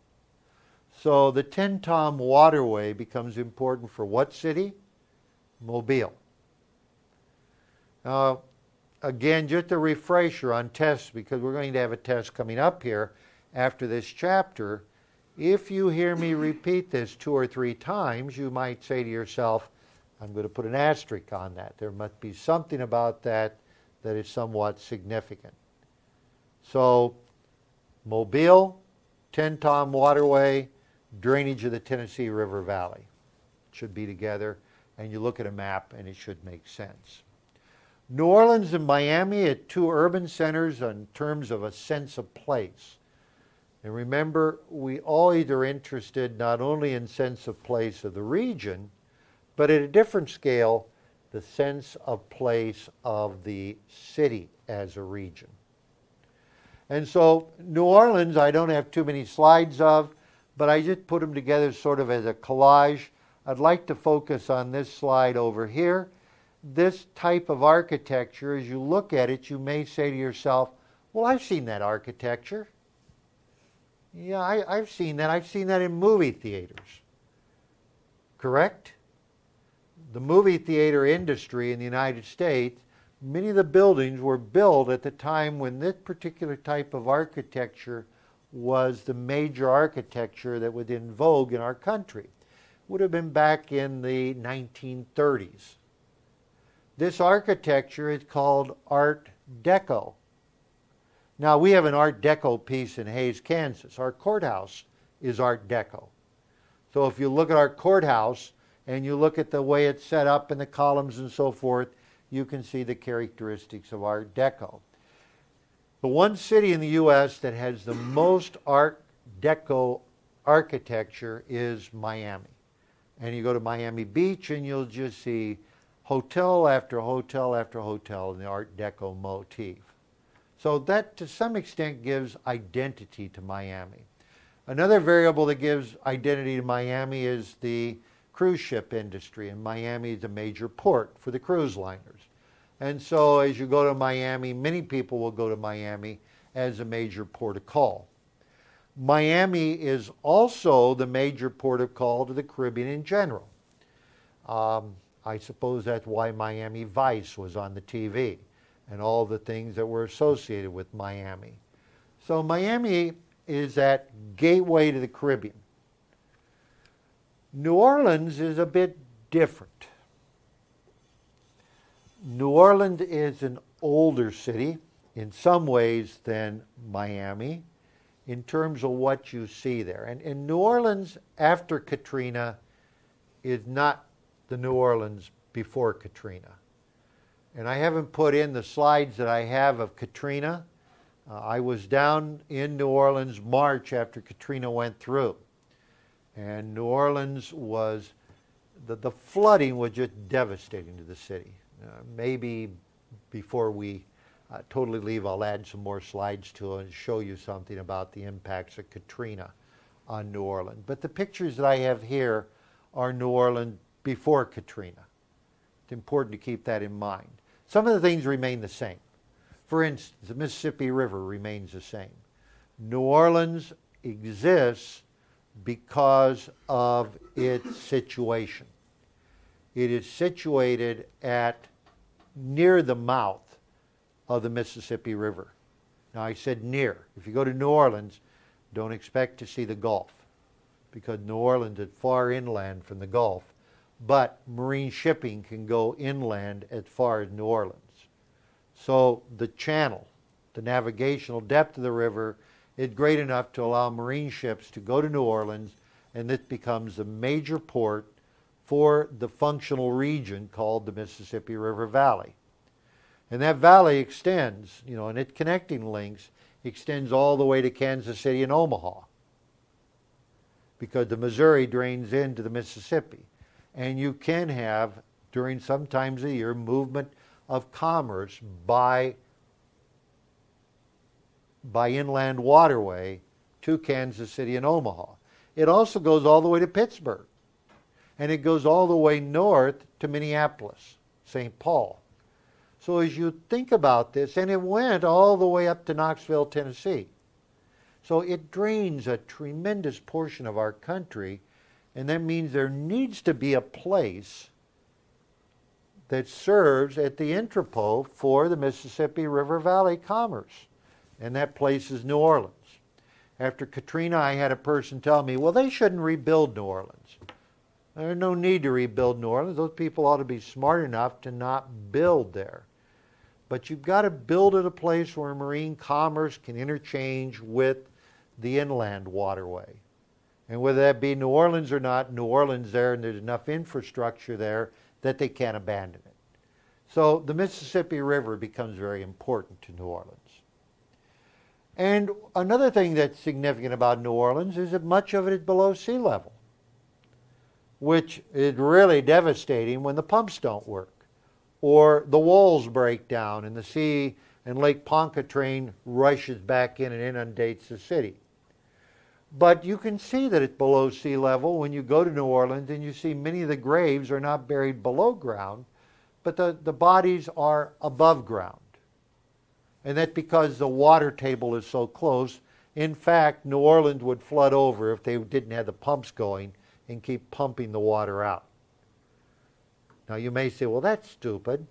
So the Tin Tom Waterway becomes important for what city? Mobile. Again, just a refresher on tests, because we're going to have a test coming up here after this chapter. If you hear me repeat this 2 or 3 times, you might say to yourself, I'm going to put an asterisk on that. There must be something about that that is somewhat significant. So, Mobile, Tenn-Tom Waterway, drainage of the Tennessee River Valley should be together, and you look at a map and it should make sense. New Orleans and Miami are 2 urban centers in terms of a sense of place. And remember, we always are interested not only in sense of place of the region, but at a different scale, the sense of place of the city as a region. And so New Orleans, I don't have too many slides of, but I just put them together sort of as a collage. I'd like to focus on this slide over here. This type of architecture, as you look at it, you may say to yourself, well, I've seen that architecture. Yeah, I've seen that. I've seen that in movie theaters. Correct? The movie theater industry in the United States, many of the buildings were built at the time when this particular type of architecture was the major architecture that was in vogue in our country. Would have been back in the 1930s. This architecture is called Art Deco. Now, we have an Art Deco piece in Hays, Kansas. Our courthouse is Art Deco. So if you look at our courthouse and you look at the way it's set up and the columns and so forth, you can see the characteristics of Art Deco. The one city in the U.S. that has the most Art Deco architecture is Miami. And you go to Miami Beach and you'll just see hotel after hotel after hotel in the Art Deco motif. So that to some extent gives identity to Miami. Another variable that gives identity to Miami is the cruise ship industry, and Miami is a major port for the cruise liners. And so as you go to Miami, many people will go to Miami as a major port of call. Miami is also the major port of call to the Caribbean in general. I suppose that's why Miami Vice was on the TV and all the things that were associated with Miami. So Miami is that gateway to the Caribbean. New Orleans is a bit different. New Orleans is an older city in some ways than Miami in terms of what you see there. And New Orleans after Katrina is not the New Orleans before Katrina. And I haven't put in the slides that I have of Katrina. I was down in New Orleans March after Katrina went through. And New Orleans was, the flooding was just devastating to the city. Maybe before we totally leave, I'll add some more slides to it and show you something about the impacts of Katrina on New Orleans. But the pictures that I have here are New Orleans before Katrina. It's important to keep that in mind. Some of the things remain the same. For instance, the Mississippi River remains the same. New Orleans exists because of its situation. It is situated near the mouth of the Mississippi River. Now I said near. If you go to New Orleans, don't expect to see the Gulf because New Orleans is far inland from the Gulf. But marine shipping can go inland as far as New Orleans. So the channel, the navigational depth of the river is great enough to allow marine ships to go to New Orleans, and this becomes a major port for the functional region called the Mississippi River Valley. And that valley extends, and its connecting links extends all the way to Kansas City and Omaha because the Missouri drains into the Mississippi. And you can have, during some times of the year, movement of commerce by inland waterway to Kansas City and Omaha. It also goes all the way to Pittsburgh. And it goes all the way north to Minneapolis, St. Paul. So as you think about this, and it went all the way up to Knoxville, Tennessee. So it drains a tremendous portion of our country. And that means there needs to be a place that serves at the entrepot for the Mississippi River Valley commerce. And that place is New Orleans. After Katrina, I had a person tell me, well, they shouldn't rebuild New Orleans. There's no need to rebuild New Orleans. Those people ought to be smart enough to not build there. But you've got to build at a place where marine commerce can interchange with the inland waterway. And whether that be New Orleans or not, New Orleans there, and there's enough infrastructure there that they can't abandon it. So the Mississippi River becomes very important to New Orleans. And another thing that's significant about New Orleans is that much of it is below sea level, which is really devastating when the pumps don't work, or the walls break down and the sea and Lake Pontchartrain rushes back in and inundates the city. But you can see that it's below sea level when you go to New Orleans, and you see many of the graves are not buried below ground, but the bodies are above ground. And that's because the water table is so close. In fact, New Orleans would flood over if they didn't have the pumps going and keep pumping the water out. Now you may say, well, that's stupid.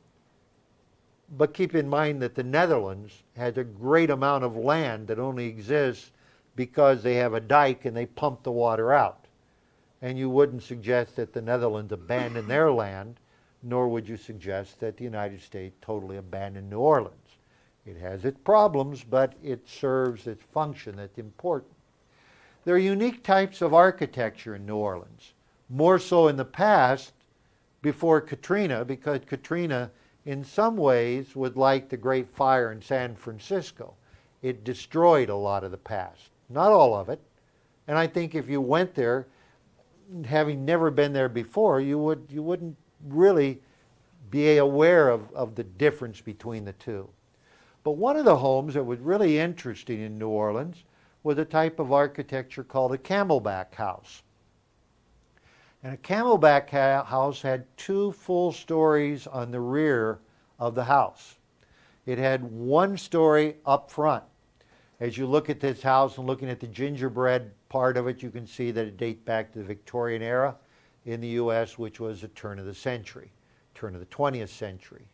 But keep in mind that the Netherlands has a great amount of land that only exists because they have a dike and they pump the water out. And you wouldn't suggest that the Netherlands abandon their land, nor would you suggest that the United States totally abandoned New Orleans. It has its problems, but it serves its function that's important. There are unique types of architecture in New Orleans, more so in the past before Katrina, because Katrina in some ways was like the Great Fire in San Francisco. It destroyed a lot of the past, not all of it. And I think if you went there, having never been there before, you wouldn't really be aware of the difference between the two. But one of the homes that was really interesting in New Orleans was a type of architecture called a camelback house. And a camelback house had two full stories on the rear of the house. It had one story up front. As you look at this house and looking at the gingerbread part of it, you can see that it dates back to the Victorian era in the U.S., which was the turn of the century, turn of the 20th century.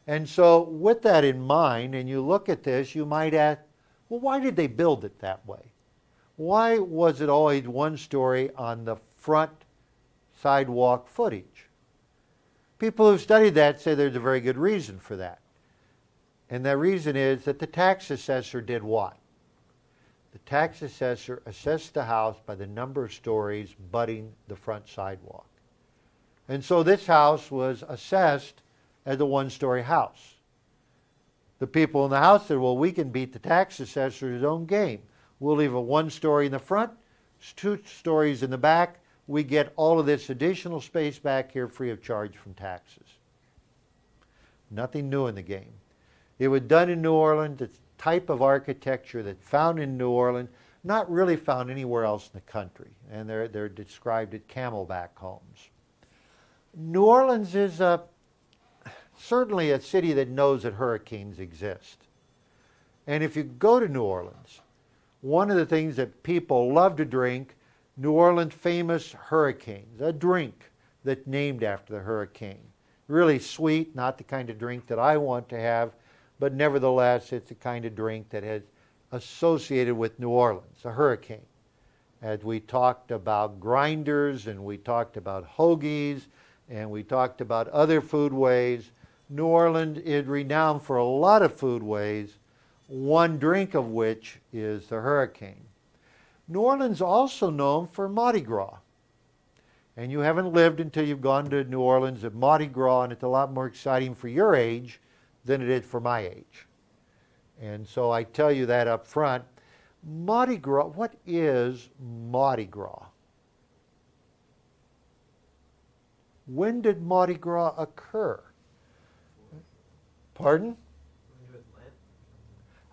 And so with that in mind, and you look at this, you might ask, well, why did they build it that way? Why was it always one story on the front sidewalk footage? People who've studied that say there's a very good reason for that. And that reason is that the tax assessor did what? The tax assessor assessed the house by the number of stories butting the front sidewalk. And so this house was assessed as a one-story house. The people in the house said, well, we can beat the tax assessor's own game. We'll leave a one story in the front, two stories in the back. We get all of this additional space back here free of charge from taxes. Nothing new in the game. It was done in New Orleans. It's a type of architecture that's found in New Orleans, not really found anywhere else in the country. And they're described as camelback homes. New Orleans is certainly a city that knows that hurricanes exist. And if you go to New Orleans, one of the things that people love to drink, New Orleans famous hurricanes, a drink that's named after the hurricane. Really sweet, not the kind of drink that I want to have, but nevertheless it's the kind of drink that is associated with New Orleans, a hurricane. As we talked about grinders and we talked about hoagies and we talked about other foodways, New Orleans is renowned for a lot of foodways, one drink of which is the hurricane. New Orleans is also known for Mardi Gras. And you haven't lived until you've gone to New Orleans at Mardi Gras, and it's a lot more exciting for your age than it is for my age. And so I tell you that up front. Mardi Gras, what is Mardi Gras? When did Mardi Gras occur? Pardon?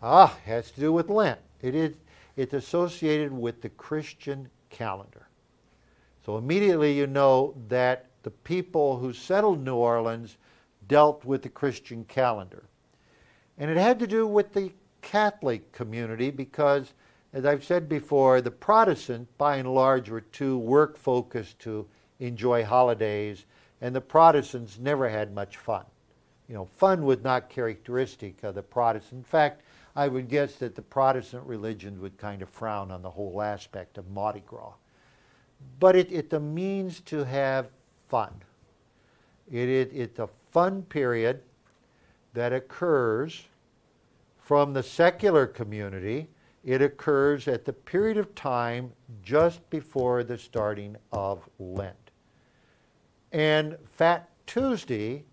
Has to do with Lent. It's associated with the Christian calendar. So immediately you know that the people who settled New Orleans dealt with the Christian calendar. And it had to do with the Catholic community because, as I've said before, the Protestants, by and large, were too work-focused to enjoy holidays, and the Protestants never had much fun. You know, fun was not characteristic of the Protestants. In fact, I would guess that the Protestant religions would kind of frown on the whole aspect of Mardi Gras. But it's a means to have fun. It's a fun period that occurs from the secular community. It occurs at the period of time just before the starting of Lent. And Fat Tuesday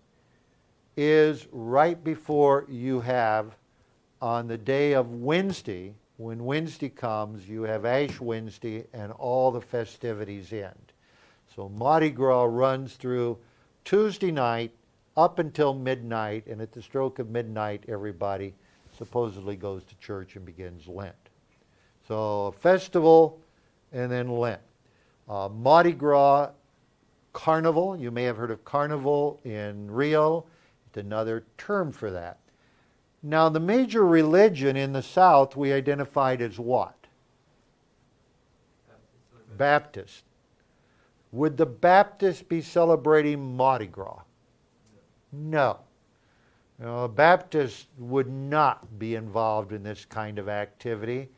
is right before you have, on the day of Wednesday, when Wednesday comes, you have Ash Wednesday and all the festivities end. So Mardi Gras runs through Tuesday night up until midnight, and at the stroke of midnight, everybody supposedly goes to church and begins Lent. So a festival and then Lent. Mardi Gras Carnival, you may have heard of Carnival in Rio. It's another term for that. Now the major religion in the South we identified as what? Baptist. Would the Baptists be celebrating Mardi Gras? No. Baptists would not be involved in this kind of activity.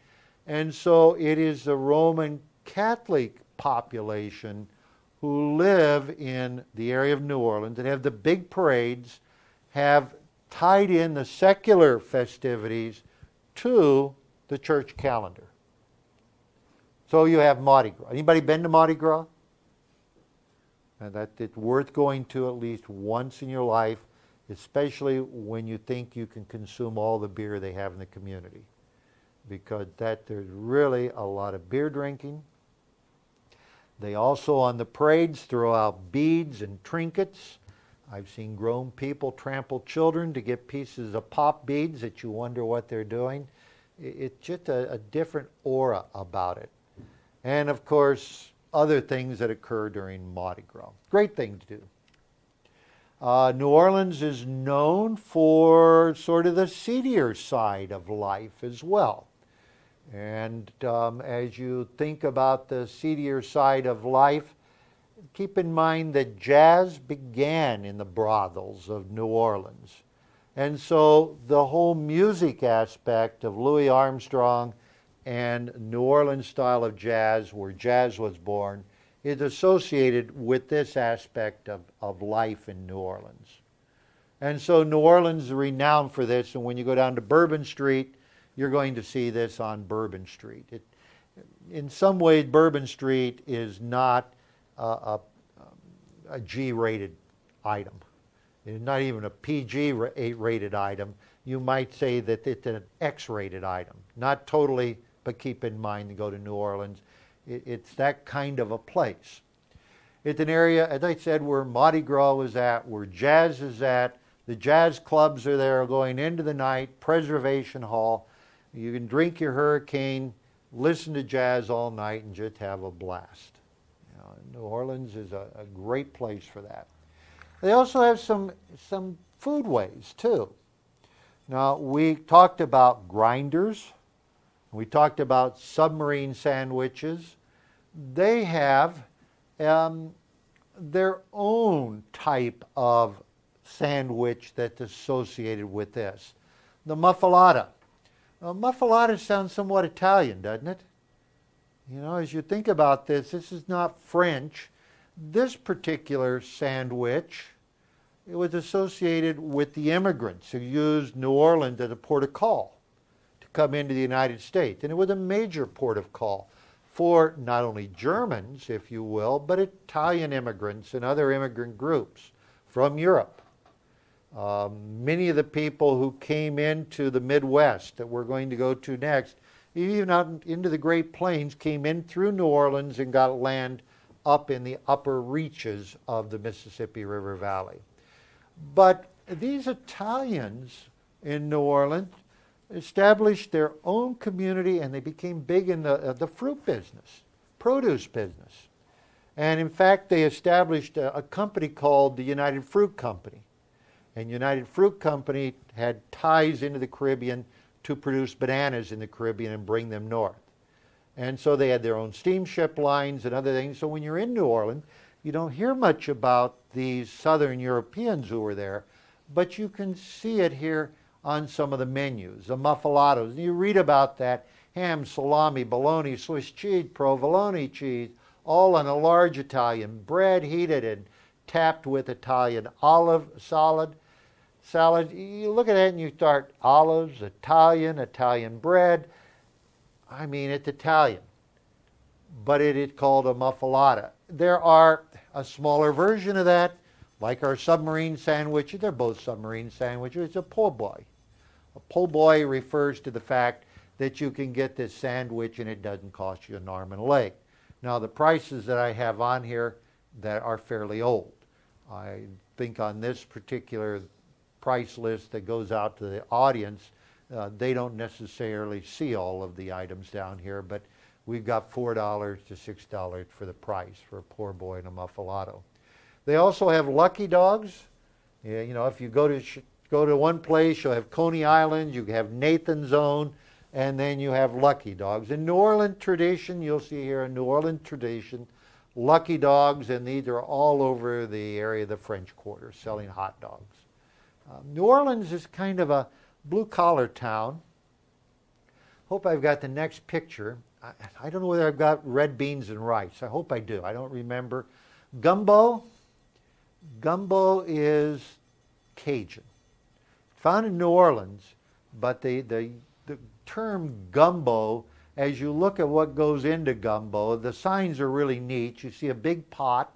And so it is the Roman Catholic population who live in the area of New Orleans that have the big parades, have tied in the secular festivities to the church calendar. So you have Mardi Gras. Anybody been to Mardi Gras? And that it's worth going to at least once in your life, especially when you think you can consume all the beer they have in the community. Because there's really a lot of beer drinking. They also, on the parades, throw out beads and trinkets. I've seen grown people trample children to get pieces of pop beads that you wonder what they're doing. It's just a different aura about it. And of course, other things that occur during Mardi Gras. Great thing to do. New Orleans is known for sort of the seedier side of life as well. And as you think about the seedier side of life, keep in mind that jazz began in the brothels of New Orleans. And so the whole music aspect of Louis Armstrong and New Orleans style of jazz, where jazz was born, is associated with this aspect of life in New Orleans. And so New Orleans is renowned for this, and when you go down to Bourbon Street, you're going to see this on Bourbon Street. In some ways, Bourbon Street is not a G-rated item. It's not even a PG-rated item. You might say that it's an X-rated item. Not totally, but keep in mind to go to New Orleans. It's that kind of a place. It's an area, as I said, where Mardi Gras is at, where jazz is at. The jazz clubs are there going into the night, Preservation Hall. You can drink your hurricane, listen to jazz all night, and just have a blast. New Orleans is a great place for that. They also have some foodways, too. Now, we talked about grinders. We talked about submarine sandwiches. They have their own type of sandwich that's associated with this. The muffalata. Muffalata sounds somewhat Italian, doesn't it? As you think about this is not French. This particular sandwich, it was associated with the immigrants who used New Orleans as a port of call to come into the United States. And it was a major port of call for not only Germans, if you will, but Italian immigrants and other immigrant groups from Europe. Many of the people who came into the Midwest that we're going to go to next, even out into the Great Plains, came in through New Orleans and got land up in the upper reaches of the Mississippi River Valley. But these Italians in New Orleans established their own community, and they became big in the fruit business, produce business. And in fact, they established a company called the United Fruit Company. And United Fruit Company had ties into the Caribbean to produce bananas in the Caribbean and bring them north. And so they had their own steamship lines and other things. So when you're in New Orleans, you don't hear much about these Southern Europeans who were there, but you can see it here on some of the menus, the muffalatos. And you read about that: ham, salami, bologna, Swiss cheese, provolone cheese, all on a large Italian bread, heated and tapped with Italian olive salad. You look at it and you start olives, Italian bread. I mean, it's Italian, but it is called a muffalata. There are a smaller version of that, like our submarine sandwiches. They're both submarine sandwiches. It's a po' boy. A po' boy refers to the fact that you can get this sandwich and it doesn't cost you an arm and a leg. Now, the prices that I have on here that are fairly old. I think on this particular price list that goes out to the audience, they don't necessarily see all of the items down here, but we've got $4 to $6 for the price for a poor boy and a muffalato. They also have Lucky Dogs. Yeah, you know, if you go to one place, you'll have Coney Island, you have Nathan's Own, and then you have Lucky Dogs. In New Orleans tradition, you'll see here a New Orleans tradition, Lucky Dogs, and these are all over the area of the French Quarter selling hot dogs. New Orleans is kind of a blue-collar town. Hope I've got the next picture. I don't know whether I've got red beans and rice. I hope I do. I don't remember. Gumbo. Gumbo is Cajun. Found in New Orleans, but the term gumbo, as you look at what goes into gumbo, the signs are really neat. You see a big pot,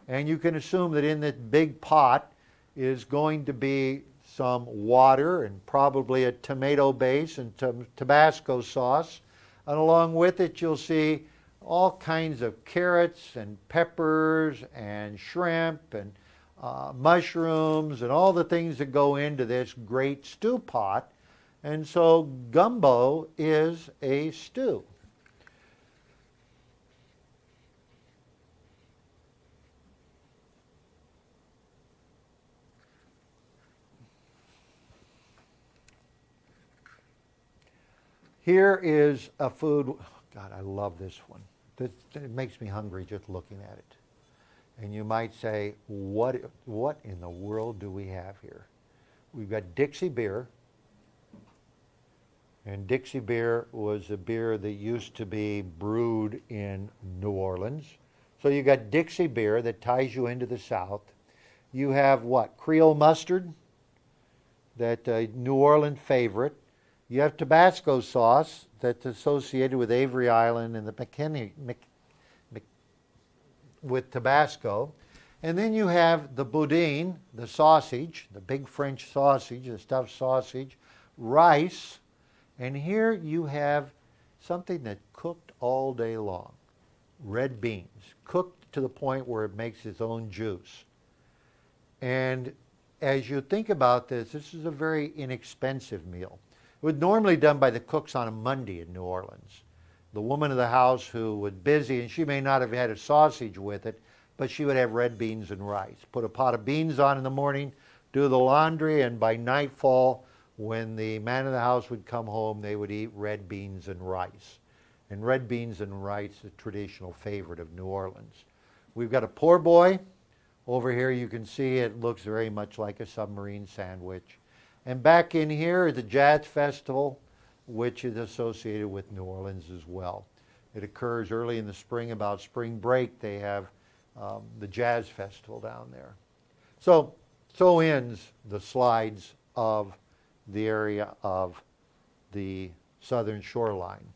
and you can assume that in that big pot is going to be some water and probably a tomato base and Tabasco sauce. And along with it, you'll see all kinds of carrots and peppers and shrimp and mushrooms and all the things that go into this great stew pot. And so gumbo is a stew. Here is a food, God, I love this one. It makes me hungry just looking at it. And you might say, what in the world do we have here? We've got Dixie beer. And Dixie beer was a beer that used to be brewed in New Orleans. So you got Dixie beer that ties you into the South. You have what? Creole mustard, that New Orleans favorite. You have Tabasco sauce that's associated with Avery Island and the McKinney with Tabasco. And then you have the boudin, the sausage, the big French sausage, the stuffed sausage, rice, and here you have something that cooked all day long. Red beans, cooked to the point where it makes its own juice. And as you think about this is a very inexpensive meal. It was normally done by the cooks on a Monday in New Orleans. The woman of the house who was busy, and she may not have had a sausage with it, but she would have red beans and rice. Put a pot of beans on in the morning, do the laundry, and by nightfall, when the man of the house would come home, they would eat red beans and rice. And red beans and rice is a traditional favorite of New Orleans. We've got a poor boy. Over here you can see it looks very much like a submarine sandwich. And back in here is the Jazz Festival, which is associated with New Orleans as well. It occurs early in the spring, about spring break. They have the Jazz Festival down there. So ends the slides of the area of the southern shoreline.